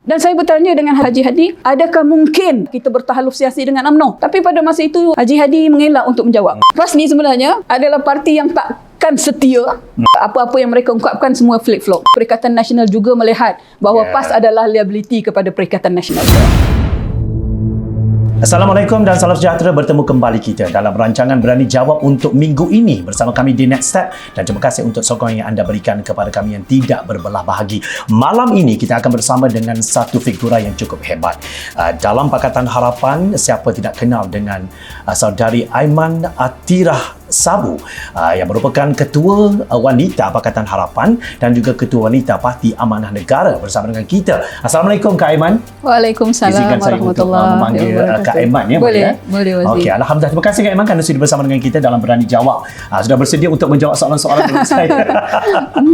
Dan saya bertanya dengan Haji Hadi, adakah mungkin kita bertahaluf siasi dengan UMNO? Tapi pada masa itu Haji Hadi mengelak untuk menjawab. PAS ni sebenarnya adalah parti yang takkan setia. Apa-apa yang mereka ungkapkan semua flip-flop. Perikatan Nasional juga melihat bahawa PAS adalah liability kepada Perikatan Nasional. Assalamualaikum dan salam sejahtera, bertemu kembali kita dalam rancangan Berani Jawab untuk minggu ini bersama kami di Next Step, dan terima kasih untuk sokongan yang anda berikan kepada kami yang tidak berbelah bahagi. Malam ini kita akan bersama dengan satu figura yang cukup hebat dalam Pakatan Harapan. Siapa tidak kenal dengan saudari Aiman Atirah Sabu yang merupakan ketua wanita Pakatan Harapan dan juga ketua wanita Parti Amanah Negara bersama dengan kita. Assalamualaikum Kak Aiman. Waalaikumsalam Izinkan saya untuk memanggil Kak Aiman ya. Boleh, boleh Wazir. Okey, alhamdulillah. Terima kasih Kak Aiman kerana sudah bersama dengan kita dalam Berani Jawab. Sudah bersedia untuk menjawab soalan-soalan dengan saya.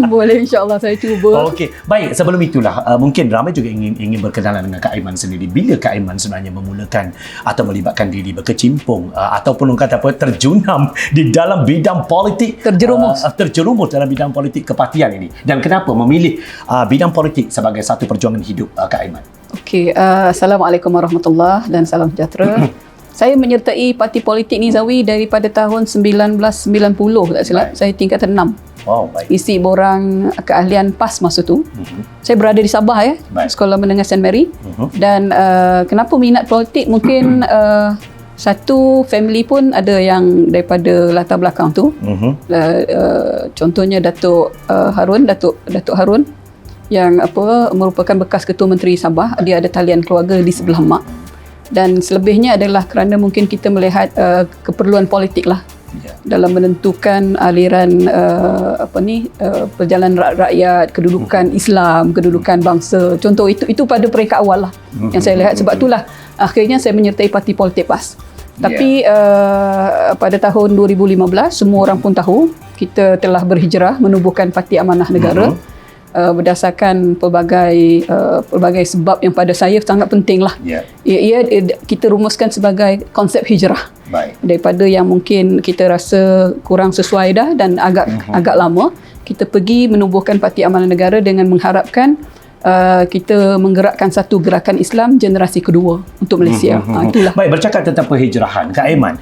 Boleh, insya-Allah saya cuba. Okey, baik. Sebelum itulah mungkin ramai juga ingin berkenalan dengan Kak Aiman sendiri. Bila Kak Aiman sebenarnya memulakan atau melibatkan diri berkecimpung ataupun kata apa terjunam di dalam bidang politik, terjerumus dalam bidang politik kepartian ini, dan kenapa memilih bidang politik sebagai satu perjuangan hidup Kak Aiman? Okey, Assalamualaikum warahmatullahi dan salam sejahtera. Saya menyertai parti politik Nizawi daripada tahun 1990, tak silap. Saya tingkatan 6. Oh, baik. Isi borang keahlian PAS masa tu. Saya berada di Sabah ya, Sekolah Menengah St. Mary. Dan kenapa minat politik? Mungkin satu family pun ada yang daripada latar belakang tu. Contohnya Datuk Harun yang merupakan bekas Ketua Menteri Sabah. Dia ada talian keluarga di sebelah mak. Dan selebihnya adalah kerana mungkin kita melihat keperluan politik lah dalam menentukan aliran perjalanan rakyat, kedudukan Islam, kedudukan bangsa. Contoh itu pada peringkat awal lah yang saya lihat. Sebab itulah akhirnya saya menyertai parti politik PAS. Tapi pada tahun 2015 semua orang pun tahu kita telah berhijrah menubuhkan Parti Amanah Negara. Berdasarkan pelbagai sebab yang pada saya sangat penting lah. Kita rumuskan sebagai konsep hijrah. Daripada yang mungkin kita rasa kurang sesuai dah dan agak lama, kita pergi menubuhkan Parti Amanah Negara dengan mengharapkan kita menggerakkan satu gerakan Islam generasi kedua untuk Malaysia. Itulah. Baik, bercakap tentang perhijrahan, Kak Aiman,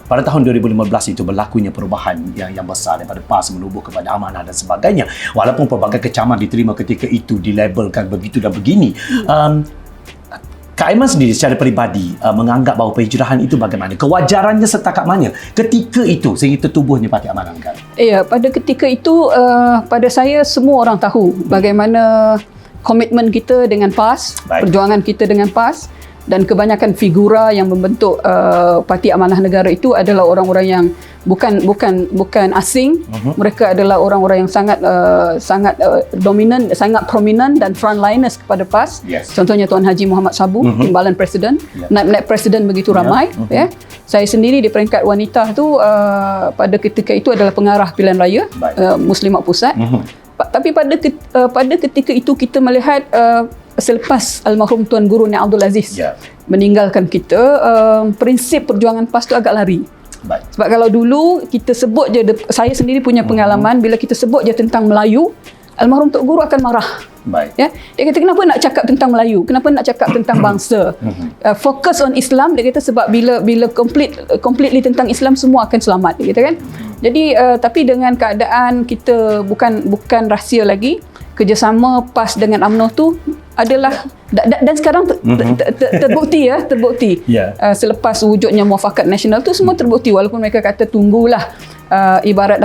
pada tahun 2015 itu berlakunya perubahan yang besar daripada PAS menubuh kepada amanah dan sebagainya. Walaupun pelbagai kecaman diterima ketika itu, dilabelkan begitu dan begini. Kak Aiman sendiri secara peribadi menganggap bahawa perhijrahan itu bagaimana? Kewajarannya setakat mana ketika itu sehingga tertubuhnya Parti Amanah Negara? Ya, pada ketika itu pada saya semua orang tahu bagaimana komitmen kita dengan PAS, perjuangan kita dengan PAS. Dan kebanyakan figura yang membentuk Parti Amanah Negara itu adalah orang-orang yang bukan asing. Mereka adalah orang-orang yang sangat dominan, sangat prominent dan frontliners kepada PAS. Contohnya Tuan Haji Muhammad Sabu, Timbalan Presiden, naib Presiden begitu ramai. Saya sendiri di peringkat wanita tu pada ketika itu adalah pengarah pilihan raya Muslimat Pusat. Tapi pada ketika itu kita melihat selepas almarhum Tuan Guru Nik Abdul Aziz meninggalkan kita, prinsip perjuangan PAS tu agak lari. Sebab kalau dulu kita sebut je, saya sendiri punya pengalaman, bila kita sebut je tentang Melayu, almarhum Tok Guru akan marah. Ya, dia kata kenapa nak cakap tentang Melayu, kenapa nak cakap tentang bangsa, fokus on Islam. Dia kata sebab bila completely tentang Islam semua akan selamat, dia kata kan. Jadi tapi dengan keadaan kita bukan rahsia lagi, kerjasama PAS dengan UMNO tu adalah dan sekarang terbukti. Selepas wujudnya muafakat nasional tu semua terbukti, walaupun mereka kata tunggulah ibarat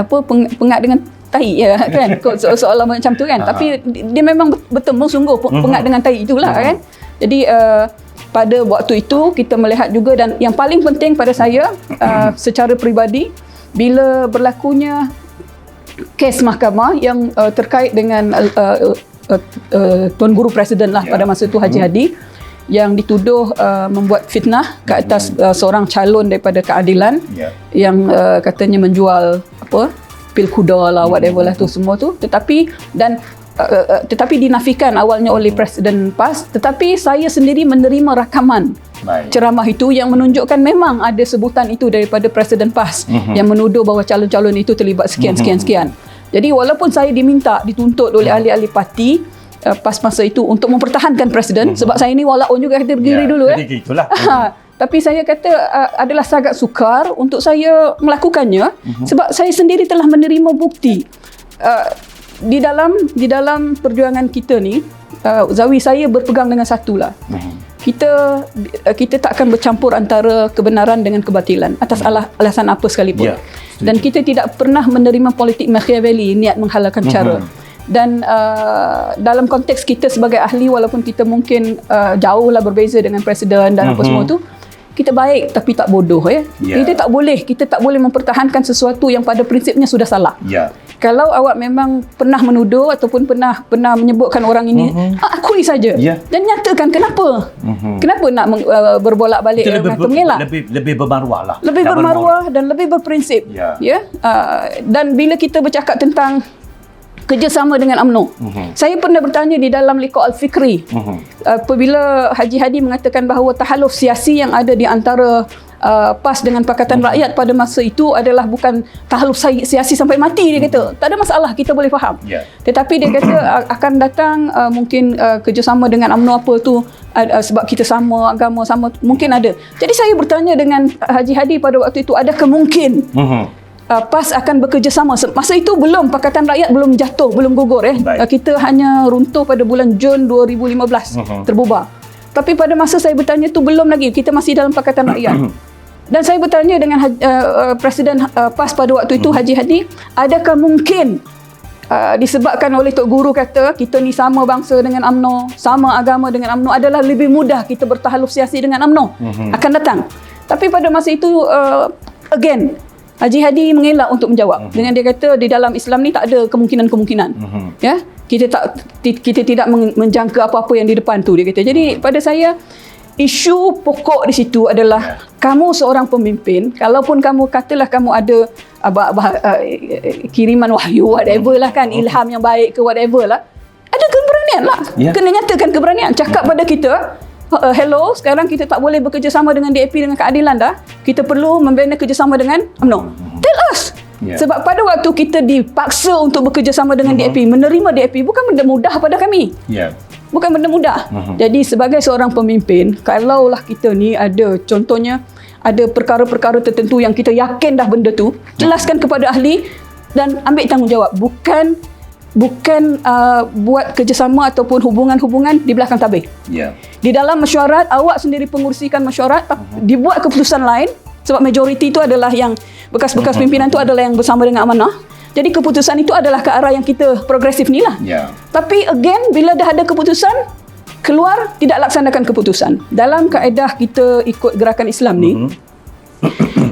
pengat dengan tahi kan, soalan macam tu kan. Tapi dia memang bertemu sungguh pengat dengan tahi itulah kan. Jadi pada waktu itu kita melihat juga, dan yang paling penting pada saya secara peribadi, bila berlakunya kes mahkamah yang terkait dengan Tuan Guru Presiden lah pada masa itu, Haji Hadi, yang dituduh membuat fitnah ke atas seorang calon daripada keadilan yang katanya menjual pil kuda lah, whatever lah tu semua tu. Tetapi dinafikan awalnya oleh Presiden PAS. Tetapi saya sendiri menerima rakaman ceramah itu yang menunjukkan memang ada sebutan itu daripada Presiden PAS yang menuduh bahawa calon-calon itu terlibat sekian. Jadi walaupun saya dituntut oleh ahli-ahli parti, PAS masa itu untuk mempertahankan Presiden, sebab saya ni walaupun juga kata berdiri dulu. Jadi itulah. Tapi saya kata adalah sangat sukar untuk saya melakukannya, sebab saya sendiri telah menerima bukti. Di dalam perjuangan kita ni, Zawi, saya berpegang dengan satulah. Kita tak akan bercampur antara kebenaran dengan kebatilan atas alasan apa sekalipun. Dan kita tidak pernah menerima politik Machiavelli, niat menghalalkan cara. Dan dalam konteks kita sebagai ahli, walaupun kita mungkin jauhlah berbeza dengan Presiden dan apa semua tu, kita baik tapi tak bodoh. Kita tak boleh mempertahankan sesuatu yang pada prinsipnya sudah salah. Kalau awak memang pernah menuduh ataupun pernah menyebutkan orang ini, akui saja dan nyatakan kenapa. Kenapa nak berbolak-balik mengelak? Lebih bermaruah lah. Lebih bermaruah dan lebih berprinsip. Dan bila kita bercakap tentang kerjasama dengan UMNO, saya pernah bertanya di dalam Liqa Al-Fikri, apabila Haji Hadi mengatakan bahawa tahaluf siasi yang ada di antara PAS dengan Pakatan Rakyat pada masa itu adalah bukan tahaluf siasi sampai mati, dia kata. Tak ada masalah, kita boleh faham. Tetapi dia kata akan datang mungkin kerjasama dengan UMNO apa tu, sebab kita sama agama, sama, mungkin ada. Jadi saya bertanya dengan Haji Hadi pada waktu itu, adakah mungkin PAS akan bekerjasama? Masa itu Pakatan Rakyat belum jatuh, belum gugur. Kita hanya runtuh pada bulan Jun 2015, terbubar. Tapi pada masa saya bertanya tu belum lagi, kita masih dalam Pakatan Rakyat. Dan saya bertanya dengan Presiden PAS pada waktu itu, Haji Hadi, adakah mungkin disebabkan oleh Tok Guru kata kita ni sama bangsa dengan UMNO, sama agama dengan UMNO, adalah lebih mudah kita bertahaluf siasi dengan UMNO akan datang. Tapi pada masa itu again Haji Hadi mengelak untuk menjawab. Dengan dia kata di dalam Islam ni tak ada kemungkinan-kemungkinan. Kita tidak menjangka apa-apa yang di depan tu, dia kata. Jadi pada saya, isu pokok di situ adalah kamu seorang pemimpin, kalaupun kamu katalah kamu ada kiriman wahyu, whatever lah kan, ilham yang baik ke whatever lah, ada keberanian lah. Kena nyatakan keberanian. Cakap pada kita, hello, sekarang kita tak boleh bekerjasama dengan DAP dengan keadilan dah. Kita perlu membina kerjasama dengan UMNO. Tell us. Sebab pada waktu kita dipaksa untuk bekerjasama dengan DAP, menerima DAP bukan benda mudah pada kami. Bukan benda mudah. Jadi sebagai seorang pemimpin, kalaulah kita ni ada, contohnya ada perkara-perkara tertentu yang kita yakin dah benda tu, jelaskan kepada ahli dan ambil tanggungjawab. Bukan buat kerjasama ataupun hubungan-hubungan di belakang tabir. Di dalam mesyuarat, awak sendiri pengurusikan mesyuarat, dibuat keputusan lain, sebab majoriti itu adalah yang bekas-bekas pimpinan tu adalah yang bersama dengan amanah. Jadi keputusan itu adalah ke arah yang kita progresif ni lah. Tapi again, bila dah ada keputusan, keluar tidak laksanakan keputusan. Dalam kaedah kita ikut gerakan Islam ni,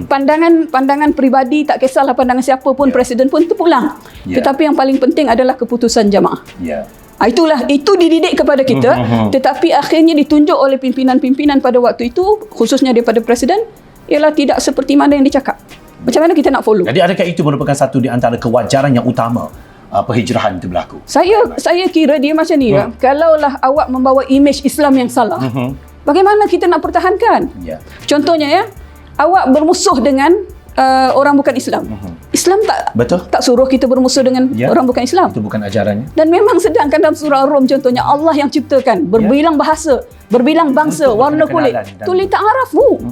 pandangan peribadi, tak kisahlah pandangan siapa pun, presiden pun terpulang. Tetapi yang paling penting adalah keputusan jamaah. Itu dididik kepada kita, tetapi akhirnya ditunjuk oleh pimpinan-pimpinan pada waktu itu, khususnya daripada presiden, ialah tidak seperti mana yang dicakap. Macam mana kita nak follow? Jadi adakah itu merupakan satu di antara kewajaran yang utama perhijrahan itu berlaku? Saya kira dia macam ni. Kalaulah awak membawa imej Islam yang salah, bagaimana kita nak pertahankan? Contohnya awak bermusuh dengan orang bukan Islam. Islam tak suruh kita bermusuh dengan orang bukan Islam. Itu bukan ajarannya. Dan memang sedangkan dalam surah Ar-Rum contohnya, Allah yang ciptakan berbilang bahasa, berbilang bangsa, warna kulit. Tuli ta'arafu.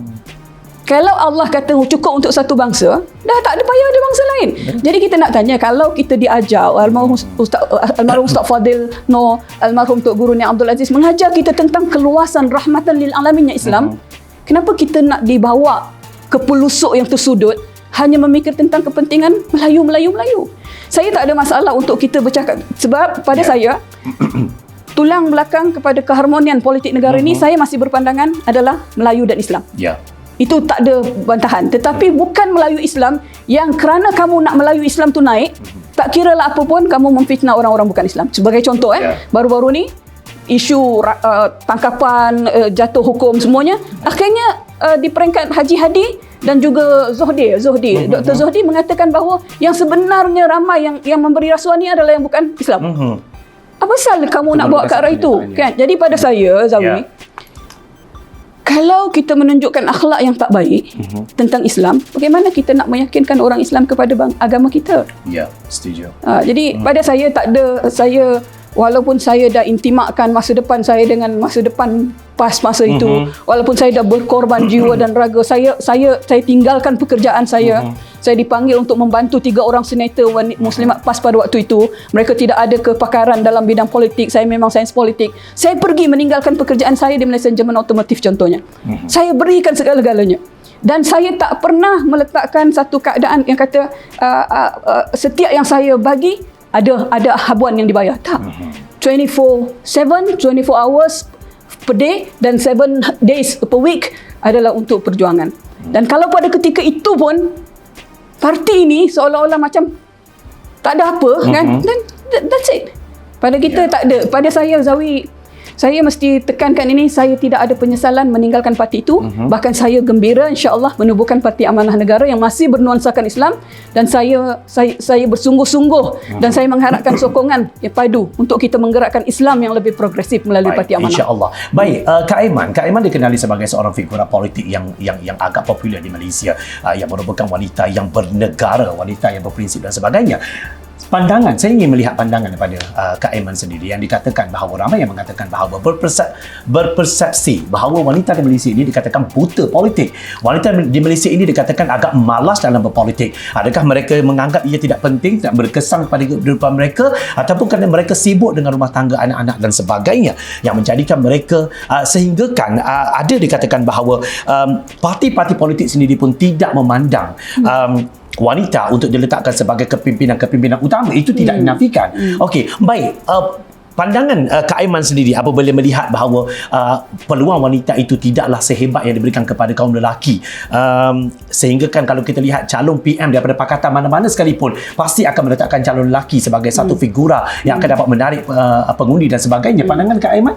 Kalau Allah kata cukup untuk satu bangsa, dah tak ada payah ada bangsa lain. Jadi kita nak tanya, kalau kita diajar, almarhum Ustaz Fadil Noor, almarhum Tok Guru Ni Abdul Aziz mengajar kita tentang keluasan rahmatan lil alaminnya Islam, kenapa kita nak dibawa ke pelusuk yang tersudut hanya memikir tentang kepentingan Melayu? Saya tak ada masalah untuk kita bercakap, sebab pada saya tulang belakang kepada keharmonian politik negara ini, saya masih berpandangan adalah Melayu dan Islam. Itu tak ada bantahan. Tetapi bukan Melayu Islam yang kerana kamu nak Melayu Islam tu naik, tak kira lah apa pun kamu memfitnah orang-orang bukan Islam. Sebagai contoh, baru-baru ni isu tangkapan, jatuh hukum semuanya, akhirnya di peringkat Haji Hadi dan juga Zuhdi, Dr. Zuhdi mengatakan bahawa yang sebenarnya ramai yang memberi rasuah ni adalah yang bukan Islam. Apa salah kamu nak bawa ke arah itu? Kan? Jadi pada saya, Zawi, kalau kita menunjukkan akhlak yang tak baik tentang Islam, bagaimana kita nak meyakinkan orang Islam kepada agama kita? Setuju. Jadi pada saya tak ada, saya walaupun saya dah intimakkan masa depan saya dengan masa depan PAS masa itu, walaupun saya dah berkorban jiwa dan raga, saya tinggalkan pekerjaan saya. Saya dipanggil untuk membantu 3 orang senator Muslimat PAS pada waktu itu. Mereka tidak ada kepakaran dalam bidang politik. Saya memang sains politik. Saya pergi meninggalkan pekerjaan saya di Malaysia German Automotive contohnya. Saya berikan segala-galanya. Dan saya tak pernah meletakkan satu keadaan yang kata setiap yang saya bagi ada habuan yang dibayar. Tak. 24/7, 24 hours per day dan 7 days per week adalah untuk perjuangan. Dan kalau pada ketika itu pun parti ini seolah-olah macam tak ada apa, kan? Dan that's it. Pada kita tak ada. Pada saya, Zawi, saya mesti tekankan ini, saya tidak ada penyesalan meninggalkan parti itu. Bahkan saya gembira insya-Allah menubuhkan Parti Amanah Negara yang masih bernuansakan Islam, dan saya bersungguh-sungguh dan saya mengharapkan sokongan yang padu untuk kita menggerakkan Islam yang lebih progresif melalui Parti Amanah. Insya-Allah. Baik, Kak Aiman dikenali sebagai seorang figura politik yang agak popular di Malaysia, yang merupakan wanita yang bernegara, wanita yang berprinsip dan sebagainya. Pandangan, saya ingin melihat pandangan daripada Kak Aiman sendiri yang dikatakan bahawa ramai yang mengatakan bahawa berpersepsi bahawa wanita di Malaysia ini dikatakan buta politik. Wanita di Malaysia ini dikatakan agak malas dalam berpolitik. Adakah mereka menganggap ia tidak penting, tidak berkesan pada kehidupan mereka, ataupun kerana mereka sibuk dengan rumah tangga, anak-anak dan sebagainya yang menjadikan mereka sehinggakan ada dikatakan bahawa parti-parti politik sendiri pun tidak memandang wanita untuk diletakkan sebagai kepimpinan utama. Itu tidak dinafikan. Okey, baik. Pandangan Kak Aiman sendiri apabila melihat bahawa peluang wanita itu tidaklah sehebat yang diberikan kepada kaum lelaki, sehingga kan kalau kita lihat calon PM daripada pakatan mana-mana sekalipun pasti akan meletakkan calon lelaki sebagai satu figura yang akan dapat menarik pengundi dan sebagainya. Pandangan Kak Aiman?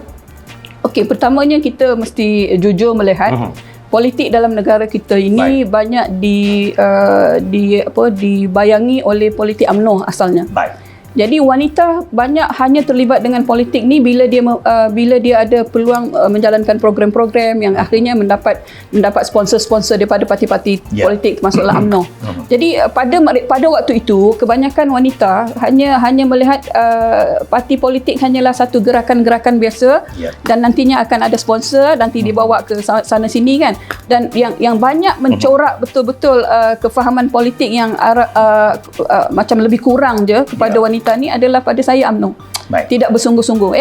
Okey, pertamanya kita mesti jujur melihat politik dalam negara kita ini banyak dibayangi oleh politik UMNO asalnya. Jadi wanita banyak hanya terlibat dengan politik ni bila dia ada peluang menjalankan program-program yang akhirnya mendapat sponsor-sponsor daripada parti-parti politik termasuklah UMNO. Jadi pada waktu itu kebanyakan wanita hanya melihat parti politik hanyalah satu gerakan-gerakan biasa dan nantinya akan ada sponsor, nanti dibawa ke sana sini kan. Dan yang banyak mencorak betul-betul kefahaman politik yang macam lebih kurang je kepada wanita ni adalah pada saya UMNO. Tidak bersungguh-sungguh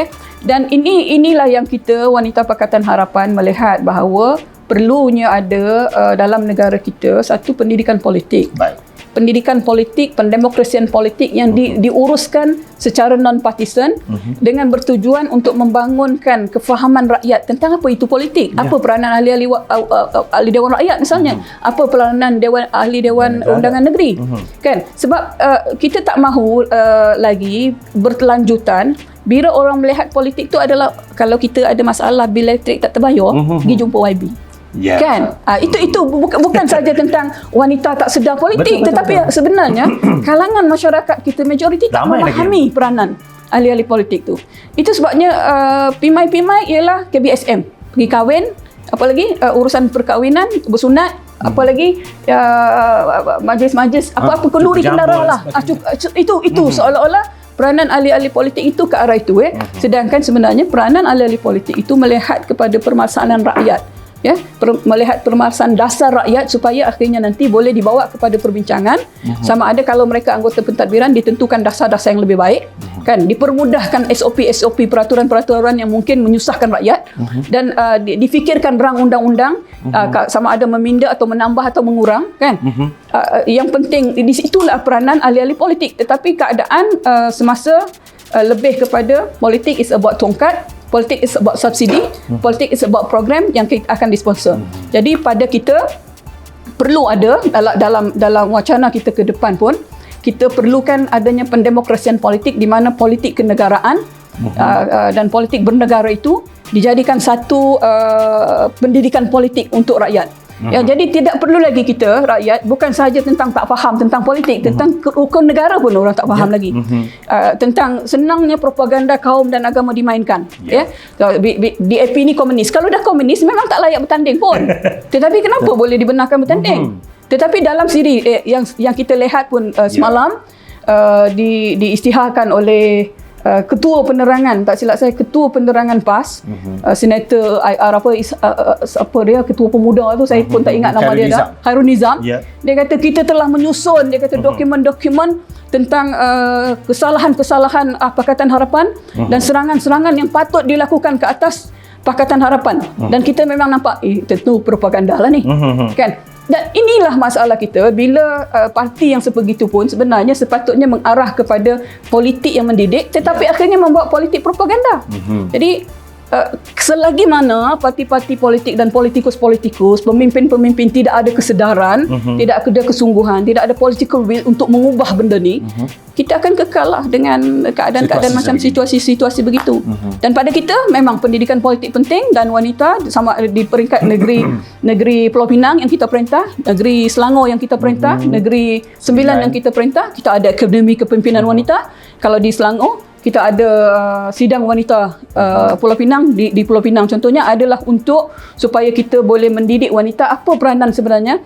Dan inilah yang kita wanita Pakatan Harapan melihat bahawa perlunya ada dalam negara kita satu pendidikan politik. Pendidikan politik, pendemokrasian politik yang diuruskan secara non-partisan dengan bertujuan untuk membangunkan kefahaman rakyat tentang apa itu politik, apa peranan ahli Dewan Rakyat misalnya, apa peranan ahli Dewan Undangan Negeri. Kan? Sebab kita tak mahu lagi berkelanjutan bila orang melihat politik tu adalah kalau kita ada masalah bil elektrik tak terbayar, pergi jumpa YB. Kan? Itu bukan saja tentang wanita tak sedar politik, tetapi sebenarnya kalangan masyarakat kita majoriti tak memahami peranan ahli-ahli politik tu. Itu sebabnya pimai-pimai ialah KBSM, pergi kahwin, apalagi urusan perkahwinan, bersunat, apalagi majlis-majlis apa-apa kenduri kendara lah. Itu seolah-olah peranan ahli-ahli politik itu ke arah itu. Sedangkan sebenarnya peranan ahli-ahli politik itu melihat kepada permasalahan rakyat. Melihat permasalahan dasar rakyat supaya akhirnya nanti boleh dibawa kepada perbincangan. Sama ada kalau mereka anggota pentadbiran ditentukan dasar-dasar yang lebih baik, kan, dipermudahkan SOP peraturan-peraturan yang mungkin menyusahkan rakyat, dan difikirkan rang undang-undang, sama ada meminda atau menambah atau mengurang, kan. Yang penting di situlah peranan ahli-ahli politik. Tetapi keadaan semasa lebih kepada politik is about tongkat, politik is about subsidi, politik is about program yang akan disponsor. Jadi pada kita perlu ada dalam wacana kita ke depan pun, kita perlukan adanya pendemokrasian politik di mana politik kenegaraan dan politik bernegara itu dijadikan satu pendidikan politik untuk rakyat. Jadi tidak perlu lagi kita rakyat bukan sahaja tentang tak faham tentang politik, tentang rukun negara pun orang tak faham lagi. Tentang senangnya propaganda kaum dan agama dimainkan. DAP ni komunis. Kalau dah komunis memang tak layak bertanding pun. Tetapi kenapa boleh dibenarkan bertanding? Tetapi dalam siri yang kita lihat pun semalam diisytiharkan oleh Ketua Penerangan, tak silap saya, Ketua Penerangan PAS, Senator IR apa dia, Ketua Pemuda tu, saya pun tak ingat nama dia dah, Khairul Nizam. Dia kata kita telah menyusun, dia kata dokumen-dokumen tentang kesalahan-kesalahan Pakatan Harapan dan serangan-serangan yang patut dilakukan ke atas Pakatan Harapan. Dan kita memang nampak, tentu propaganda lah ni, kan? Dan inilah masalah kita bila parti yang sebegitu pun sebenarnya sepatutnya mengarah kepada politik yang mendidik, tetapi akhirnya membuat politik propaganda. Jadi selagi mana parti-parti politik dan politikus-politikus, pemimpin-pemimpin tidak ada kesedaran, tidak ada kesungguhan, tidak ada political will untuk mengubah benda ni, kita akan kekal lah dengan keadaan-keadaan macam situasi-situasi begitu. Dan pada kita memang pendidikan politik penting, dan wanita sama di peringkat negeri Pulau Pinang yang kita perintah, negeri Selangor yang kita perintah, negeri Sembilan yang kita perintah, kita ada Akademi Kepimpinan Wanita. Kalau di Selangor kita ada sidang wanita Pulau Pinang, di Pulau Pinang contohnya adalah untuk supaya kita boleh mendidik wanita apa peranan sebenarnya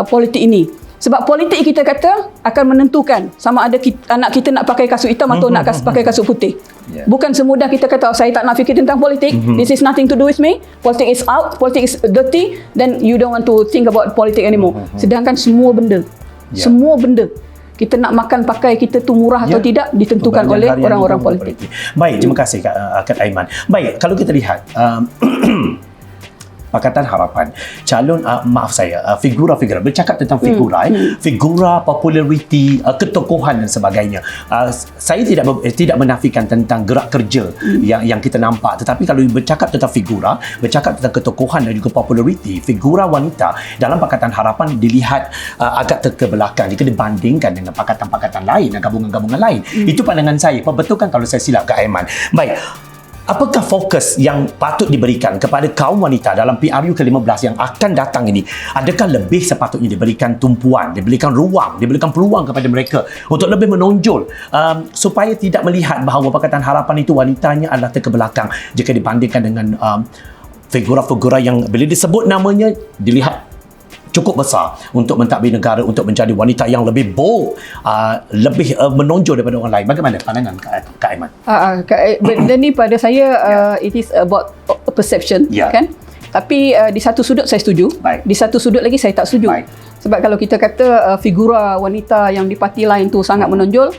politik ini. Sebab politik kita kata akan menentukan sama ada anak kita nak pakai kasut hitam atau nak pakai kasut putih. Bukan semudah kita kata saya tak nak fikir tentang politik, this is nothing to do with me, politik is out, politik is dirty, then you don't want to think about politik anymore. Sedangkan semua benda kita nak makan pakai kita tu murah atau tidak ditentukan oleh orang-orang politik. Baik, terima kasih Kak Aiman. Baik, kalau kita lihat Pakatan Harapan, calon figura-figura, bercakap tentang figura, populariti, ketokohan dan sebagainya. Saya tidak menafikan tentang gerak kerja yang kita nampak, tetapi kalau bercakap tentang figura, bercakap tentang ketokohan dan juga populariti, figura wanita dalam Pakatan Harapan dilihat agak terkebelakang jika dibandingkan dengan pakatan-pakatan lain dan gabungan-gabungan lain. Itu pandangan saya. Betulkan kalau saya silap, Kak Aiman. Baik. Apakah fokus yang patut diberikan kepada kaum wanita dalam PRU ke-15 yang akan datang ini? Adakah lebih sepatutnya diberikan tumpuan, diberikan ruang, diberikan peluang kepada mereka untuk lebih menonjol supaya tidak melihat bahawa Pakatan Harapan itu wanitanya adalah terkebelakang jika dibandingkan dengan figura-figura yang bila disebut namanya dilihat cukup besar untuk mentadbir negara, untuk menjadi wanita yang lebih bold, lebih menonjol daripada orang lain. Bagaimana pandangan Kak Aiman? Benda ni pada saya it is about perception, kan? Tapi di satu sudut saya setuju, di satu sudut lagi saya tak setuju. Sebab kalau kita kata figura wanita yang di parti lain tu sangat menonjol,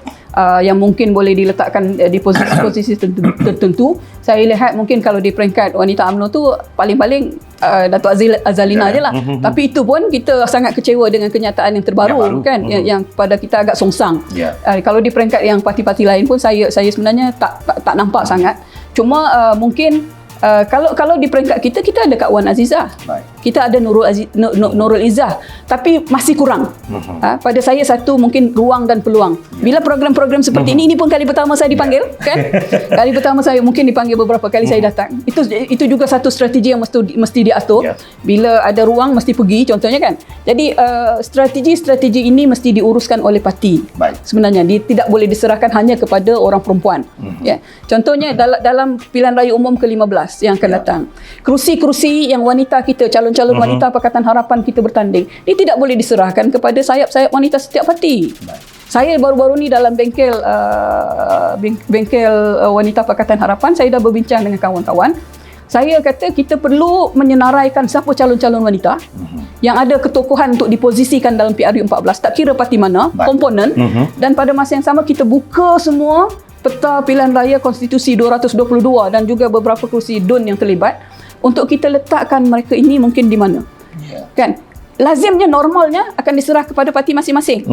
yang mungkin boleh diletakkan di posisi tertentu, saya lihat mungkin kalau di peringkat wanita UMNO tu paling-paling Datuk Azalina je lah. Tapi itu pun kita sangat kecewa dengan kenyataan yang terbaru, kan, yang pada kita agak songsang. Kalau di peringkat yang parti-parti lain pun saya sebenarnya tak nampak sangat. Cuma mungkin kalau di peringkat kita ada Kak Wan Azizah, kita ada Nurul Izzah, tapi masih kurang. Pada saya satu mungkin ruang dan peluang. Bila program-program seperti ini pun kali pertama saya dipanggil, kan? Kali pertama saya mungkin dipanggil beberapa kali saya datang. Itu juga satu strategi yang mesti diatur. Bila ada ruang mesti pergi, contohnya, kan. Jadi strategi ini mesti diuruskan oleh parti. Sebenarnya dia tidak boleh diserahkan hanya kepada orang perempuan. Contohnya dalam pilihan raya umum ke-15 yang akan datang, kerusi-kerusi yang wanita kita, calon-calon wanita Pakatan Harapan kita bertanding, ini tidak boleh diserahkan kepada sayap-sayap wanita setiap parti. Saya baru-baru ni dalam bengkel wanita Pakatan Harapan, saya dah berbincang dengan kawan-kawan. Saya kata kita perlu menyenaraikan siapa calon-calon wanita yang ada ketokohan untuk diposisikan dalam PRU 14, tak kira parti mana, komponen, dan pada masa yang sama kita buka semua peta pilihan raya konstitusi 222 dan juga beberapa kerusi DUN yang terlibat untuk kita letakkan mereka ini mungkin di mana. Kan? Lazimnya, normalnya akan diserah kepada parti masing-masing.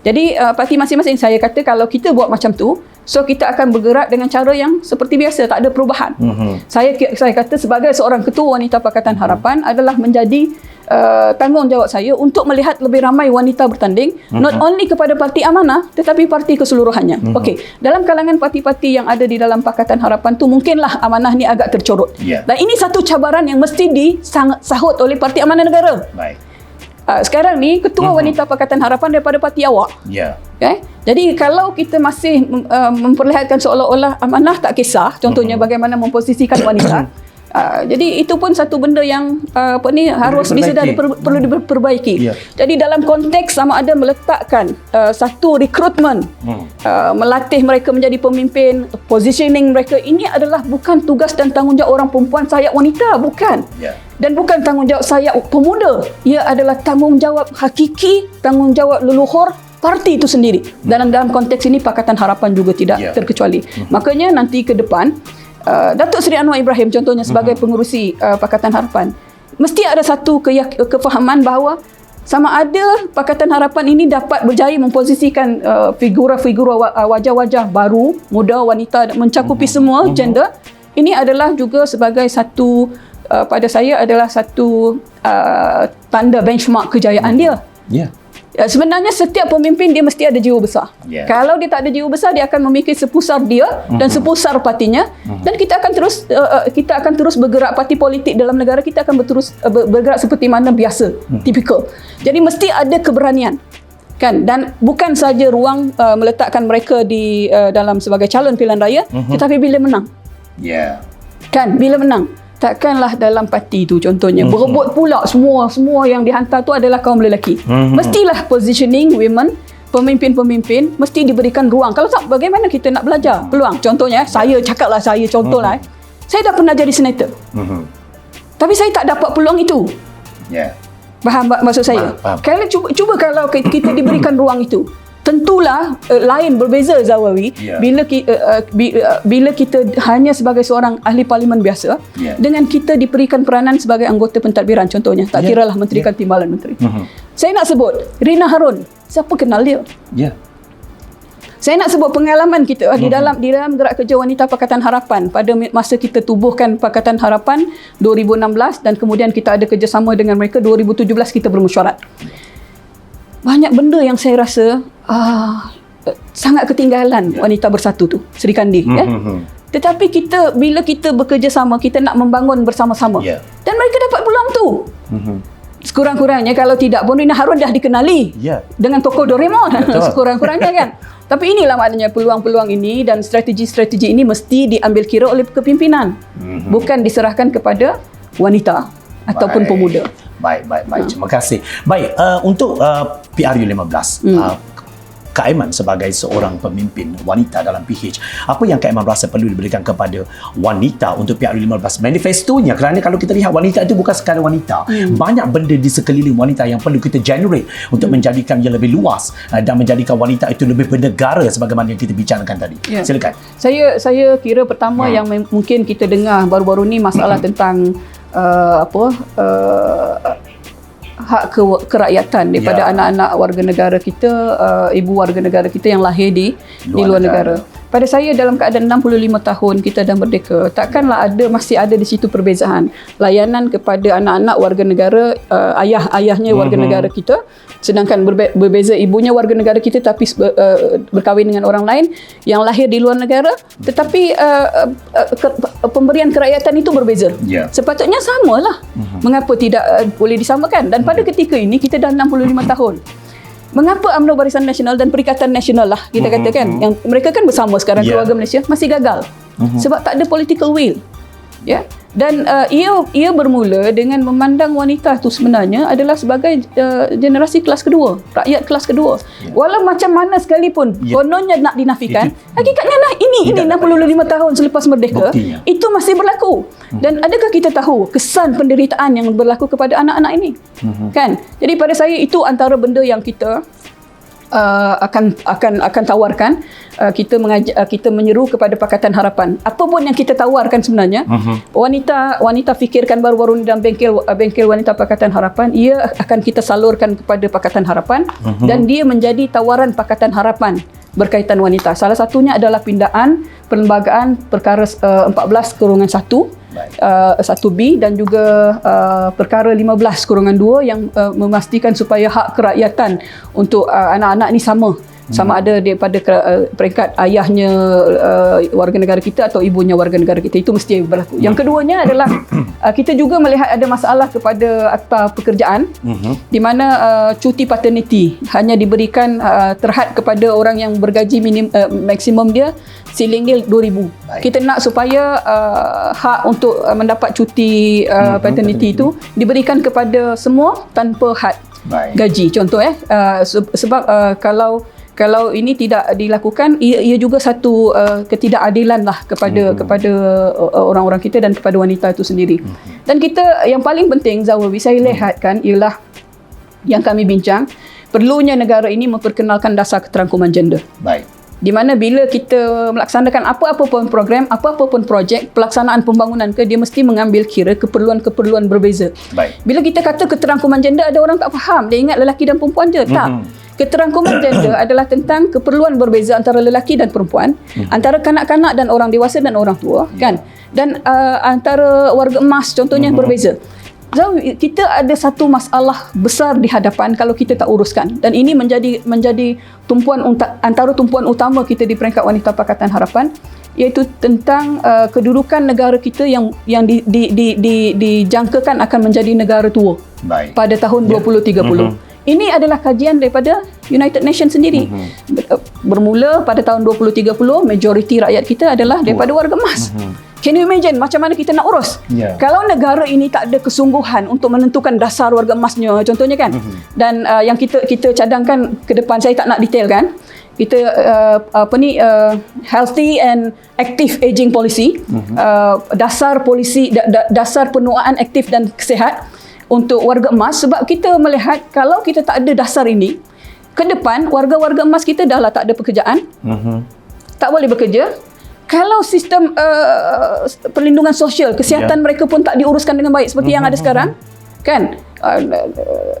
Jadi parti masing-masing, saya kata kalau kita buat macam tu, so kita akan bergerak dengan cara yang seperti biasa, tak ada perubahan. Saya kata sebagai seorang ketua wanita Pakatan Harapan adalah menjadi tanggungjawab saya untuk melihat lebih ramai wanita bertanding, not only kepada parti amanah tetapi parti keseluruhannya. Okey, dalam kalangan parti-parti yang ada di dalam Pakatan Harapan tu mungkinlah amanah ni agak tercorot. Dan ini satu cabaran yang mesti disahut oleh Parti Amanah Negara. Sekarang ni ketua wanita Pakatan Harapan daripada parti awak. Okay? Jadi kalau kita masih memperlihatkan seolah-olah amanah tak kisah, contohnya bagaimana memposisikan wanita, Jadi itu pun satu benda yang harus disedari, perlu diperbaiki. Jadi dalam konteks sama ada meletakkan satu rekrutmen, melatih mereka menjadi pemimpin, positioning mereka, ini adalah bukan tugas dan tanggungjawab orang perempuan sayap wanita, bukan. Dan bukan tanggungjawab sayap pemuda. Ia adalah tanggungjawab hakiki, tanggungjawab leluhur parti itu sendiri. Dalam konteks ini Pakatan Harapan juga tidak terkecuali. Makanya nanti ke depan Datuk Seri Anwar Ibrahim contohnya sebagai pengerusi Pakatan Harapan, mesti ada satu kefahaman bahawa sama ada Pakatan Harapan ini dapat berjaya memposisikan figura-figura wajah-wajah baru, muda, wanita, mencakupi semua gender. Ini adalah juga sebagai satu pada saya adalah satu tanda benchmark kejayaan dia. Sebenarnya setiap pemimpin dia mesti ada jiwa besar. Kalau dia tak ada jiwa besar, dia akan memikir sepusar dia dan sepusar partinya, dan kita akan terus bergerak. Parti politik dalam negara kita akan terus bergerak seperti mana biasa, tipikal. Jadi mesti ada keberanian, kan, dan bukan saja ruang meletakkan mereka di dalam sebagai calon pilihan raya, tetapi bila menang. Kan, bila menang, takkanlah dalam parti tu contohnya berebut pula semua yang dihantar tu adalah kaum lelaki. Mestilah positioning women, pemimpin-pemimpin mesti diberikan ruang. Kalau tak, bagaimana kita nak belajar peluang? Contohnya, saya cakaplah, saya contohlah, saya dah pernah jadi senator, tapi saya tak dapat peluang itu. Faham maksud saya? Kalau cuba kalau kita diberikan ruang itu, tentulah lain, berbeza Zawawi, bila kita hanya sebagai seorang ahli parlimen biasa, dengan kita diberikan peranan sebagai anggota pentadbiran contohnya, tak kiralah menteri kan timbalan menteri. Saya nak sebut Rina Harun, siapa kenal dia? Saya nak sebut pengalaman kita di dalam gerak kerja wanita Pakatan Harapan pada masa kita tubuhkan Pakatan Harapan 2016, dan kemudian kita ada kerjasama dengan mereka 2017, kita bermesyuarat. Banyak benda yang saya rasa sangat ketinggalan wanita bersatu tu, Seri Kandi. Tetapi bila kita bekerjasama, kita nak membangun bersama-sama, dan mereka dapat peluang tu. Sekurang-kurangnya kalau tidak pun Rina Harun dah dikenali dengan tokoh Doraemon. Sekurang-kurangnya kan. Tapi inilah maknanya peluang-peluang ini dan strategi-strategi ini mesti diambil kira oleh kepimpinan, bukan diserahkan kepada wanita ataupun pemuda. Baik. Terima kasih. Baik, untuk PRU 15, Kak Aiman sebagai seorang pemimpin wanita dalam PH, apa yang Kak Aiman rasa perlu diberikan kepada wanita untuk PRU 15 manifestonya? Kerana kalau kita lihat, wanita itu bukan sekadar wanita, banyak benda di sekeliling wanita yang perlu kita generate untuk menjadikan ia lebih luas dan menjadikan wanita itu lebih bernegara sebagaimana yang kita bicarakan tadi. Silakan. Saya kira pertama yang mungkin kita dengar baru-baru ni masalah tentang hak kerakyatan daripada anak-anak warga negara kita, ibu warga negara kita yang lahir di luar negara. Pada saya, dalam keadaan 65 tahun kita dah merdeka, takkanlah masih ada di situ perbezaan layanan kepada anak-anak warga negara, ayah-ayahnya warga negara kita, sedangkan berbeza ibunya warga negara kita tapi berkahwin dengan orang lain yang lahir di luar negara, tetapi pemberian kerakyatan itu berbeza. Sepatutnya samalah. Mengapa tidak boleh disamakan? Dan pada ketika ini kita dah 65 tahun. Mengapa UMNO Barisan Nasional dan Perikatan Nasional lah kita katakan, yang mereka kan bersama sekarang, keluarga Malaysia, masih gagal? Sebab tak ada political will. Dan ia bermula dengan memandang wanita itu sebenarnya adalah sebagai generasi kelas kedua, rakyat kelas kedua. Walau macam mana sekalipun kononnya nak dinafikan, hakikatnya ini 65 tahun selepas merdeka, itu masih berlaku. Dan adakah kita tahu kesan penderitaan yang berlaku kepada anak-anak ini? Kan? Jadi pada saya itu antara benda yang kita akan tawarkan. Kita menyeru kepada Pakatan Harapan, apa pun yang kita tawarkan sebenarnya, wanita fikirkan baru-baru ni dalam bengkel wanita Pakatan Harapan, ia akan kita salurkan kepada Pakatan Harapan, dan dia menjadi tawaran Pakatan Harapan berkaitan wanita. Salah satunya adalah pindaan perlembagaan perkara 14/1 1B dan juga perkara 15/2 yang memastikan supaya hak kerakyatan untuk anak-anak ni sama ada daripada peringkat ayahnya warga negara kita atau ibunya warga negara kita. Itu mesti berlaku. Yang keduanya adalah kita juga melihat ada masalah kepada akta pekerjaan di mana cuti paternity hanya diberikan terhad kepada orang yang bergaji maksimum dia, ceiling dia 2,000. Kita nak supaya hak untuk mendapat cuti paternity itu diberikan kepada semua tanpa had gaji. Contoh sebab kalau ini tidak dilakukan, ia juga satu ketidakadilan lah kepada orang-orang kita dan kepada wanita itu sendiri. Dan kita yang paling penting, Zawawi, saya lihatkan ialah yang kami bincang, perlunya negara ini memperkenalkan dasar keterangkuman gender. Di mana bila kita melaksanakan apa-apa pun program, apa-apa pun projek, pelaksanaan pembangunan dia mesti mengambil kira keperluan-keperluan berbeza. Bila kita kata keterangkuman gender, ada orang tak faham, dia ingat lelaki dan perempuan je. Tak. Keterangkuman gender adalah tentang keperluan berbeza antara lelaki dan perempuan, antara kanak-kanak dan orang dewasa dan orang tua, kan? Dan antara warga emas contohnya berbeza. So, kita ada satu masalah besar di hadapan kalau kita tak uruskan, dan ini menjadi antara tumpuan utama kita di peringkat Wanita Pakatan Harapan, iaitu tentang kedudukan negara kita yang dijangkakan akan menjadi negara tua pada tahun 2030. Ini adalah kajian daripada United Nations sendiri. Bermula pada tahun 2030, majoriti rakyat kita adalah daripada warga emas. Can you imagine macam mana kita nak urus? Kalau negara ini tak ada kesungguhan untuk menentukan dasar warga emasnya, contohnya kan. Dan yang kita cadangkan ke depan, saya tak nak detailkan. Kita healthy and active aging policy, dasar polisi, dasar penuaan aktif dan sihat untuk warga emas, sebab kita melihat kalau kita tak ada dasar ini, ke depan warga-warga emas kita dah lah tak ada pekerjaan, tak boleh bekerja. Kalau sistem perlindungan sosial, kesihatan mereka pun tak diuruskan dengan baik seperti yang ada sekarang, kan?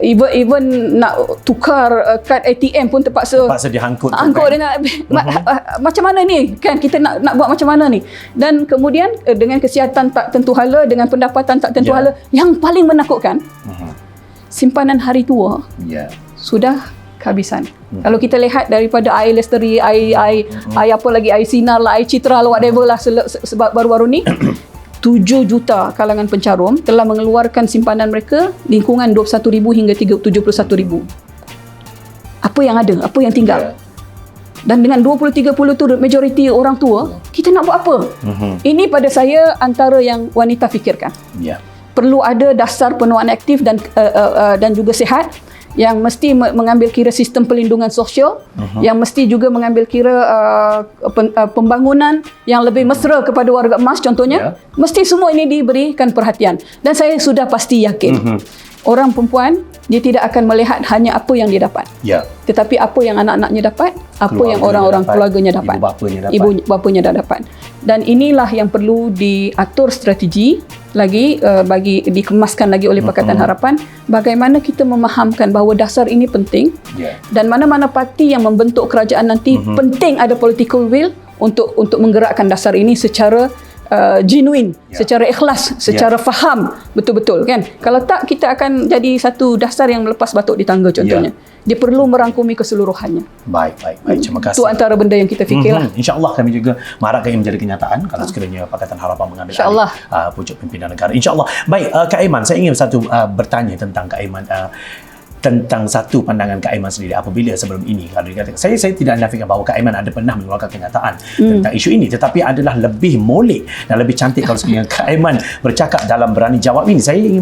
Even nak tukar kad ATM pun terpaksa dihangkut dengan macam mana ni, kan? Kita nak buat macam mana ni? Dan kemudian dengan kesihatan tak tentu hala, dengan pendapatan tak tentu hala, yang paling menakutkan, simpanan hari tua sudah kehabisan. Kalau kita lihat daripada air Lestari, air apa lagi, air Sinar lah, air Citra lah, whatever lah, sebab baru-baru ni 7 juta kalangan pencarum telah mengeluarkan simpanan mereka lingkungan 21,000 hingga 71,000. Apa yang ada? Apa yang tinggal? Dan dengan 20-30 tu majoriti orang tua, kita nak buat apa? Ini pada saya antara yang wanita fikirkan. Perlu ada dasar penuaan aktif dan juga sihat, yang mesti mengambil kira sistem perlindungan sosial, yang mesti juga mengambil kira pembangunan yang lebih mesra kepada warga emas contohnya. Mesti semua ini diberikan perhatian. Dan saya sudah pasti yakin orang perempuan, dia tidak akan melihat hanya apa yang dia dapat, tetapi apa yang anak-anaknya dapat, apa yang orang-orang keluarganya dapat, ibu bapanya dah dapat. Dan inilah yang perlu diatur strategi lagi, bagi dikemaskan lagi oleh Pakatan Harapan, bagaimana kita memahamkan bahawa dasar ini penting, dan mana-mana parti yang membentuk kerajaan nanti penting ada political will untuk menggerakkan dasar ini secara genuine, secara ikhlas, secara faham betul-betul, kan? Kalau tak, kita akan jadi satu dasar yang melepas batuk di tangga contohnya. Dia perlu merangkumi keseluruhannya. Baik. Terima kasih. Itu antara benda yang kita fikirlah. InsyaAllah kami juga mengharapkan ini menjadi kenyataan kalau sekiranya Pakatan Harapan mengambil alih pucuk pimpinan negara. InsyaAllah. Baik, Kak Aiman, saya ingin bertanya tentang Kak Aiman, tentang satu pandangan Kak Aiman sendiri apabila sebelum ini, kalau dikatakan, saya tidak nafikan bahawa Kak Aiman ada pernah mengeluarkan kenyataan tentang isu ini, tetapi adalah lebih molek dan lebih cantik kalau sekiranya Kak Aiman bercakap dalam Berani Jawab ini. Saya ingin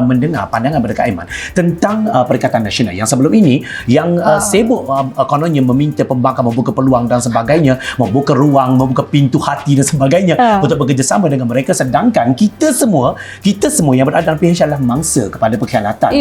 mendengar pandangan daripada Kak Aiman tentang Perikatan Nasional yang sebelum ini yang sibuk kononnya meminta pembangkang membuka peluang dan sebagainya, membuka ruang, membuka pintu hati dan sebagainya untuk bekerjasama dengan mereka, sedangkan kita semua yang berada dalam PH adalah mangsa kepada pengkhianatan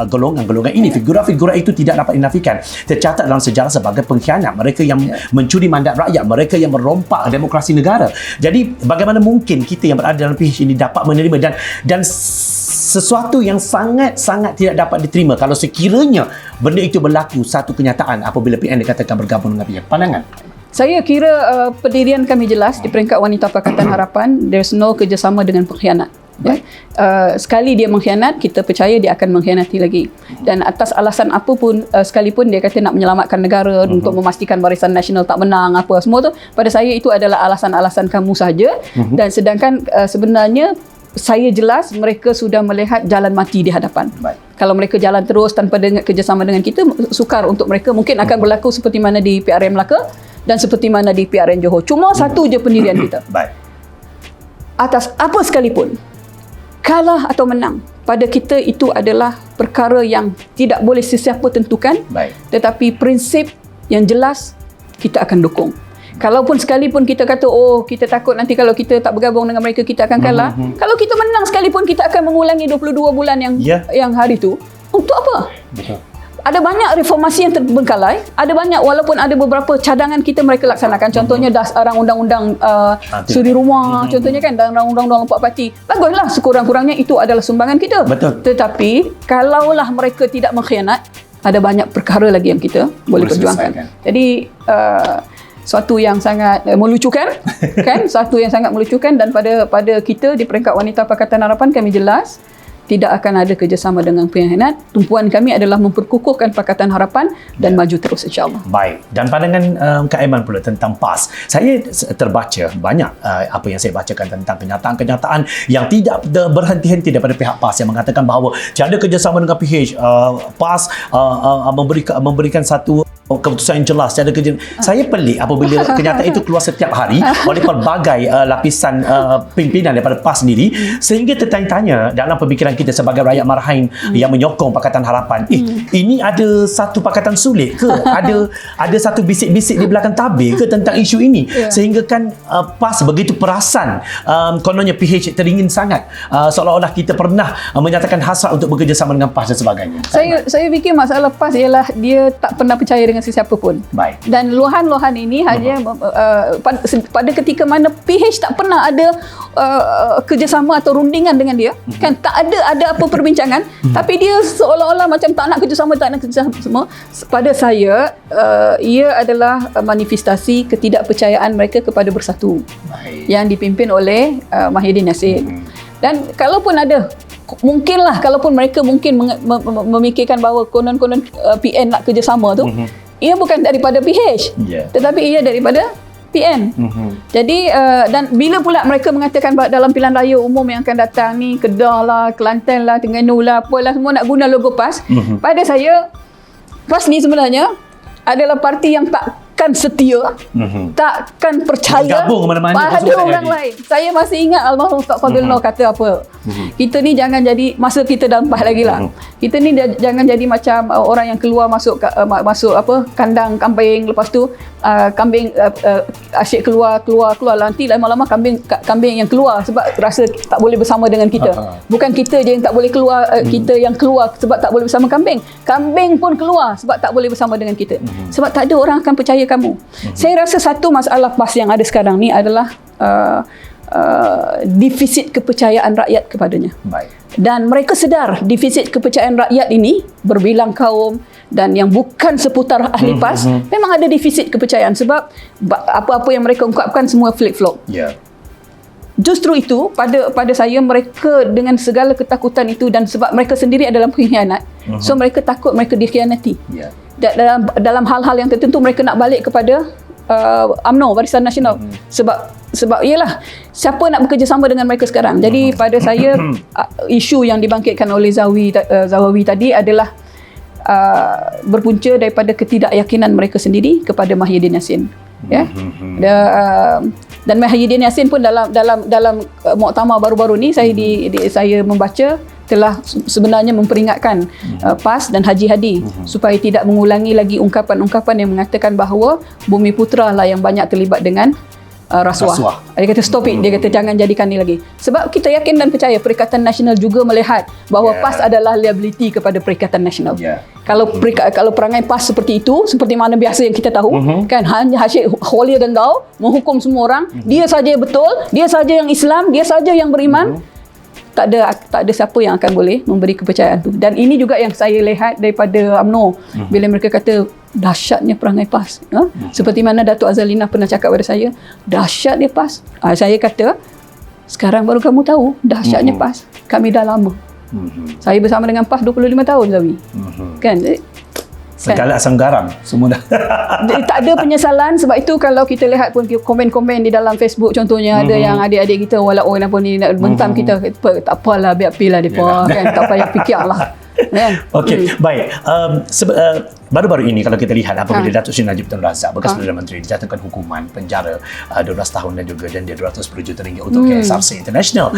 golongan ini. Figura-figura itu tidak dapat dinafikan, tercatat dalam sejarah sebagai pengkhianat, mereka yang mencuri mandat rakyat, mereka yang merompak demokrasi negara. Jadi bagaimana mungkin kita yang berada dalam PH ini dapat menerima dan sesuatu yang sangat tidak dapat diterima kalau sekiranya benda itu berlaku, satu kenyataan apabila PN dikatakan bergabung dengan PN. Pandangan? Saya kira pendirian kami jelas di peringkat Wanita Pakatan Harapan, there's no kerjasama dengan pengkhianat. Sekali dia mengkhianat, kita percaya dia akan mengkhianati lagi, dan atas alasan apapun, sekalipun dia kata nak menyelamatkan negara, untuk memastikan Barisan Nasional tak menang, apa semua tu, pada saya itu adalah alasan-alasan kamu saja. Dan sedangkan sebenarnya saya jelas mereka sudah melihat jalan mati di hadapan. Baik. Kalau mereka jalan terus tanpa kerjasama dengan kita, sukar untuk mereka. Mungkin akan berlaku seperti mana di PRN Melaka dan seperti mana di PRN Johor. Cuma satu je pendirian kita. Baik. Atas apa sekalipun, kalah atau menang, pada kita itu adalah perkara yang tidak boleh sesiapa tentukan. Baik. Tetapi prinsip yang jelas kita akan dukung. Kalaupun sekalipun kita kata, oh kita takut nanti kalau kita tak bergabung dengan mereka kita akan kalah. Kalau kita menang sekalipun kita akan mengulangi 22 bulan yang hari itu. Untuk apa? Betul. Ada banyak reformasi yang terbengkalai. Ada banyak, walaupun ada beberapa cadangan kita mereka laksanakan. Contohnya dasarang undang-undang suri rumah. Contohnya kan, dan undang-undang 4 parti. Baguslah, sekurang-kurangnya itu adalah sumbangan kita. Betul. Tetapi kalaulah mereka tidak mengkhianat, ada banyak perkara lagi yang kita boleh perjuangkan. Jadi suatu yang sangat melucukan kan, satu yang sangat melucukan, dan pada kita di peringkat wanita Pakatan Harapan kami jelas tidak akan ada kerjasama dengan pengkhianat. Tumpuan kami adalah memperkukuhkan Pakatan Harapan dan maju terus, insya-Allah. Baik. Dan pandangan Kak Aiman pula tentang PAS. Saya terbaca banyak apa yang saya bacakan tentang kenyataan-kenyataan yang tidak berhenti-henti daripada pihak PAS yang mengatakan bahawa tiada kerjasama dengan PH. PAS memberikan satu keputusan yang jelas. Tiada kerja. Saya pelik apabila kenyataan itu keluar setiap hari oleh pelbagai lapisan pimpinan daripada PAS sendiri, sehingga tertanya-tanya dalam pemikiran kita sebagai rakyat marahin yang menyokong Pakatan Harapan, ini ada satu pakatan sulit ke? Ada satu bisik-bisik di belakang tabir ke tentang isu ini? Sehingga kan PAS begitu perasan, kononnya PH teringin sangat, seolah-olah kita pernah menyatakan hasrat untuk bekerjasama dengan PAS dan sebagainya. Saya fikir masalah PAS ialah dia tak pernah percaya dengan sesiapa pun. Baik. Dan luahan-luahan ini hanya pada ketika mana PH tak pernah ada kerjasama atau rundingan dengan dia, kan tak ada apa perbincangan, tapi dia seolah-olah macam tak nak kerjasama semua. Pada saya ia adalah manifestasi ketidakpercayaan mereka kepada Bersatu. Baik. Yang dipimpin oleh Mahyudin Yassin. Dan kalaupun ada, mungkinlah kalaupun mereka mungkin memikirkan bahawa konon-konon PN nak kerjasama tu, ia bukan daripada PH, tetapi ia daripada PN. Jadi dan bila pula mereka mengatakan dalam pilihan raya umum yang akan datang ni, Kedah lah, Kelantan lah, Terengganu lah, apalah semua nak guna logo PAS, pada saya PAS ni sebenarnya adalah parti yang takkan setia, takkan percaya pada orang lain. Saya masih ingat almarhum Ustaz Fadil Noor kata apa, kita ni jangan jadi, masa kita dalam PAS lagi lah, kita ni jangan jadi macam orang yang keluar masuk kandang kambing, lepas tu kambing asyik keluar nanti lama-lama kambing yang keluar sebab rasa tak boleh bersama dengan kita. Bukan kita je yang tak boleh keluar, kita yang keluar sebab tak boleh bersama kambing pun keluar sebab tak boleh bersama dengan kita, sebab tak ada orang akan percaya kamu. Saya rasa satu masalah PAS yang ada sekarang ni adalah defisit kepercayaan rakyat kepadanya. Baik. Dan mereka sedar defisit kepercayaan rakyat ini berbilang kaum dan yang bukan seputar ahli PAS memang ada defisit kepercayaan sebab apa-apa yang mereka ungkapkan semua flip-flop. Justru itu pada saya, mereka dengan segala ketakutan itu dan sebab mereka sendiri adalah pengkhianat, so mereka takut mereka dikhianati. Dalam hal-hal yang tertentu mereka nak balik kepada UMNO, Barisan Nasional, sebab ialah siapa nak bekerjasama dengan mereka sekarang. Jadi pada saya isu yang dibangkitkan oleh Zawawi tadi adalah berpunca daripada ketidakyakinan mereka sendiri kepada Mahyudin Yassin. Dan Mahyudin Yassin pun dalam muktamar baru-baru ni saya membaca telah sebenarnya memperingatkan PAS dan Haji Hadi supaya tidak mengulangi lagi ungkapan-ungkapan yang mengatakan bahawa Bumi Putra lah yang banyak terlibat dengan rasuah. Dia kata stop it, dia kata jangan jadikan ni lagi. Sebab kita yakin dan percaya Perikatan Nasional juga melihat bahawa PAS adalah liability kepada Perikatan Nasional. Kalau perangai PAS seperti itu, seperti mana biasa yang kita tahu, kan hanya Hashim holier than thou, menghukum semua orang, dia saja yang betul, dia saja yang Islam, dia saja yang beriman. Tak ada siapa yang akan boleh memberi kepercayaan tu. Dan ini juga yang saya lihat daripada UMNO bila mereka kata dahsyatnya perangai PAS. Seperti mana Datuk Azalina pernah cakap pada saya, dahsyatnya PAS. Saya kata, sekarang baru kamu tahu dahsyatnya PAS. Kami dah lama. Saya bersama dengan PAS 25 tahun, Zawi. Kan? Segala asam garam semua dah. Tak ada penyesalan. Sebab itu kalau kita lihat pun komen-komen di dalam Facebook contohnya, ada yang adik-adik kita walau kenapa ni nak bentam kita, tak apalah, biar pilah depa kan, tak payah fikirlah. Kan? Okey, baik. Baru-baru ini kalau kita lihat apabila Datuk Seri Najib Tun Razak bekas Perdana Menteri dijatuhkan hukuman penjara 12 tahun dan juga denda RM210 juta untuk KSRC International,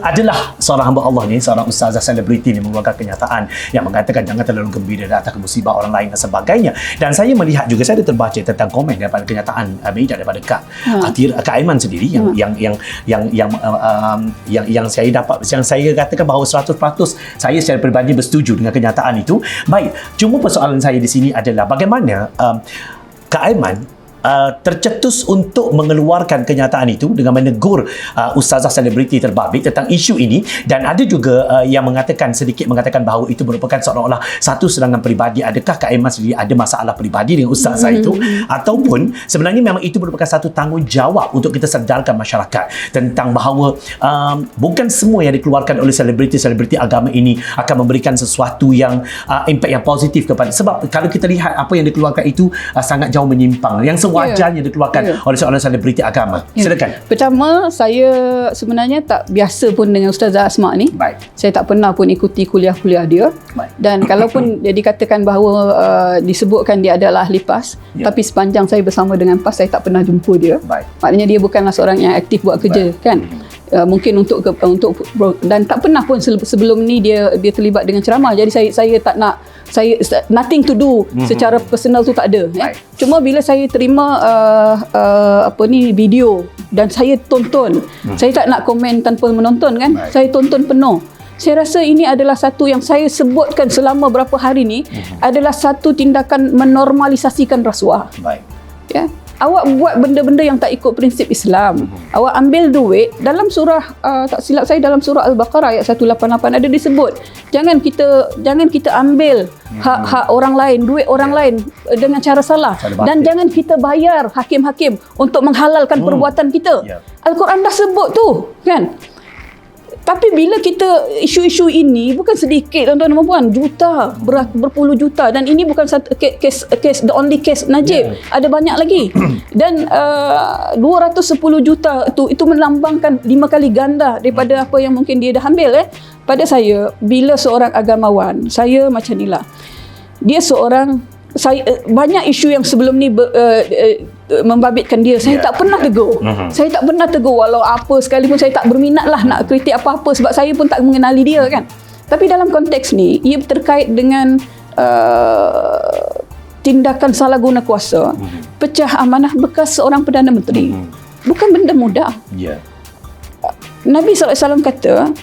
adalah seorang hamba Allah ni, seorang ustazah selebriti ni mengeluarkan kenyataan yang mengatakan jangan terlalu gembira atas musibah orang lain dan sebagainya. Dan saya melihat juga, saya ada terbaca tentang komen daripada kenyataan media daripada Kak Aiman sendiri yang saya dapat, yang saya katakan bahawa 100% saya secara peribadi bersetuju dengan kenyataan itu. Baik, cuma persoalan saya di sini adalah bagaimana Kak Aiman tercetus untuk mengeluarkan kenyataan itu dengan menegur ustazah selebriti terbabit tentang isu ini, dan ada juga yang sedikit mengatakan bahawa itu merupakan seolah-olah satu serangan peribadi. Adakah Kak Aiman sendiri ada masalah peribadi dengan ustazah itu, ataupun sebenarnya memang itu merupakan satu tanggungjawab untuk kita sedarkan masyarakat tentang bahawa bukan semua yang dikeluarkan oleh selebriti-selebriti agama ini akan memberikan sesuatu yang impact yang positif kepada, sebab kalau kita lihat apa yang dikeluarkan itu sangat jauh menyimpang, yang wajarnya dikeluarkan oleh seorang selebriti agama. Silakan. Pertama, saya sebenarnya tak biasa pun dengan Ustazah Asma ni. Baik. Saya tak pernah pun ikuti kuliah-kuliah dia. Baik. Dan kalaupun dia dikatakan bahawa disebutkan dia adalah ahli PAS, tapi sepanjang saya bersama dengan PAS, saya tak pernah jumpa dia. Baik. Maknanya dia bukanlah seorang yang aktif buat kerja. Baik. Kan? Mungkin untuk dan tak pernah pun sebelum ni dia terlibat dengan ceramah. Jadi saya tak nak, nothing to do secara personal tu tak ada. Cuma bila saya terima video dan saya tonton, saya tak nak komen tanpa menonton kan. Saya tonton penuh. Saya rasa ini adalah satu yang saya sebutkan selama berapa hari ni, adalah satu tindakan menormalisasikan rasuah. Baik. Ya. Awak buat benda-benda yang tak ikut prinsip Islam. Awak ambil duit dalam surah, tak silap saya dalam surah Al-Baqarah ayat 188 ada disebut, jangan kita ambil hak orang lain, duit orang lain dengan cara salah, dan jangan kita bayar hakim-hakim untuk menghalalkan perbuatan kita. Al-Quran dah sebut tu, kan? Tapi bila kita isu-isu ini bukan sedikit, tuan-tuan dan puan, juta, berpuluh juta, dan ini bukan satu case the only case Najib. Ada banyak lagi. Dan 210 juta itu melambangkan 5 kali ganda daripada apa yang mungkin dia dah ambil. Pada saya, bila seorang agamawan, saya macam inilah. Dia seorang, banyak isu yang sebelum ni membabitkan dia, saya tak pernah tegur. Saya tak pernah tegur, walau apa sekalipun saya tak berminat lah nak kritik apa-apa, sebab saya pun tak mengenali dia kan. Tapi dalam konteks ni, ia terkait dengan tindakan salah guna kuasa, pecah amanah bekas seorang Perdana Menteri. Bukan benda mudah. Nabi SAW kata,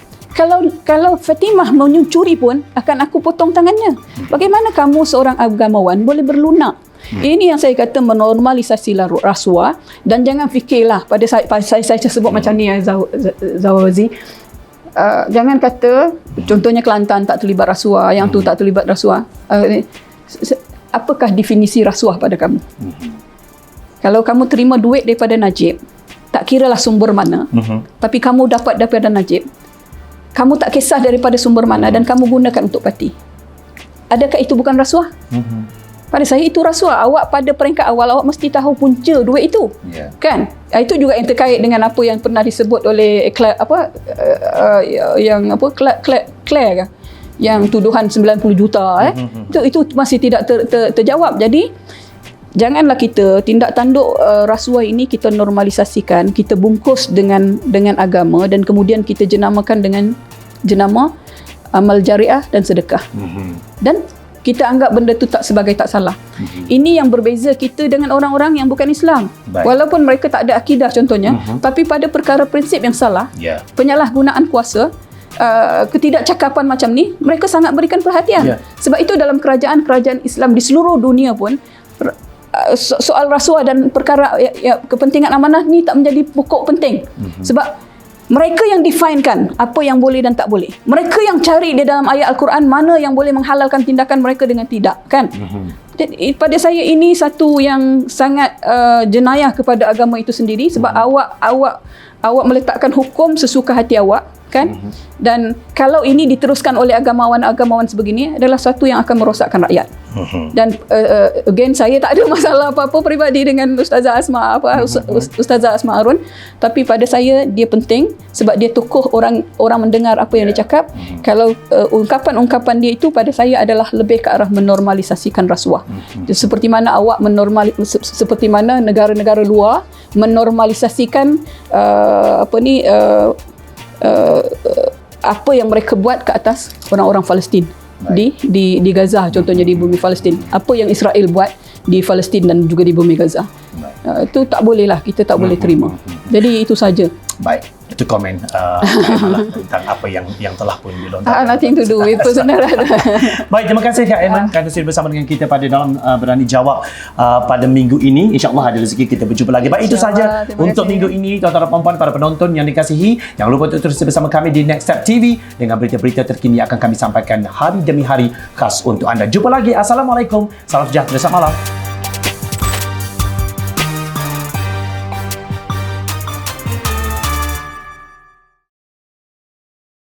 kalau Fatimah menyucuri pun akan aku potong tangannya. Bagaimana kamu seorang agamawan boleh berlunak? Ini yang saya kata menormalisasi rasuah. Dan jangan fikirlah pada saya sebut macam ni, Zawazi. Jangan kata contohnya Kelantan tak terlibat rasuah, yang tu tak terlibat rasuah. Apakah definisi rasuah pada kamu? Kalau kamu terima duit daripada Najib, tak kiralah sumber mana, tapi kamu dapat daripada Najib, kamu tak kisah daripada sumber mana, dan kamu gunakan untuk parti, adakah itu bukan rasuah? Pada saya itu rasuah. Awak pada peringkat awal, awak mesti tahu punca duit itu. Kan? Itu juga yang terkait dengan apa yang pernah disebut oleh Claire ke? Yang tuduhan 90 juta. Itu masih tidak terjawab. Jadi janganlah kita tindak tanduk rasuah ini kita normalisasikan, kita bungkus dengan agama, dan kemudian kita jenamakan dengan jenama amal jariah dan sedekah. Dan kita anggap benda tu sebagai tak salah. Ini yang berbeza kita dengan orang-orang yang bukan Islam. Baik. Walaupun mereka tak ada akidah contohnya, tapi pada perkara prinsip yang salah, penyalahgunaan kuasa, ketidakcakapan macam ni, mereka sangat berikan perhatian. Sebab itu dalam kerajaan-kerajaan Islam di seluruh dunia pun, soal rasuah dan perkara kepentingan amanah ni tak menjadi pokok penting. Sebab mereka yang definekan apa yang boleh dan tak boleh. Mereka yang cari di dalam ayat Al-Quran mana yang boleh menghalalkan tindakan mereka dengan tidak, kan? Jadi, pada saya ini satu yang sangat jenayah kepada agama itu sendiri, sebab awak meletakkan hukum sesuka hati awak, kan? Dan kalau ini diteruskan oleh agamawan-agamawan sebegini, adalah satu yang akan merosakkan rakyat. Dan again, saya tak ada masalah apa-apa peribadi dengan Ustazah Asma Ustazah Asma Harun, tapi pada saya dia penting sebab dia tokoh, orang mendengar apa yang dia cakap. Kalau ungkapan-ungkapan dia itu pada saya adalah lebih ke arah menormalisasikan rasuah. Seperti mana seperti mana negara-negara luar menormalisasikan apa yang mereka buat ke atas orang-orang Palestin di Gaza, contohnya di bumi Palestin. Apa yang Israel buat di Palestin dan juga di bumi Gaza. Itu tak boleh lah, kita tak boleh terima. Jadi itu saja. Baik, itu komen tentang apa yang telah pun dilontarkan. Nothing to do with personal. Baik, terima kasih Kak Aiman kerana sudi bersama dengan kita pada dalam Berani Jawab pada minggu ini. InsyaAllah ada rezeki kita berjumpa lagi. Baik, itu saja untuk minggu ini. Tuan-tuan dan puan-puan, para penonton yang dikasihi, jangan lupa untuk terus bersama kami di Next Step TV dengan berita-berita terkini akan kami sampaikan hari demi hari khas untuk anda. Jumpa lagi. Assalamualaikum. Salam sejahtera. Selamat malam.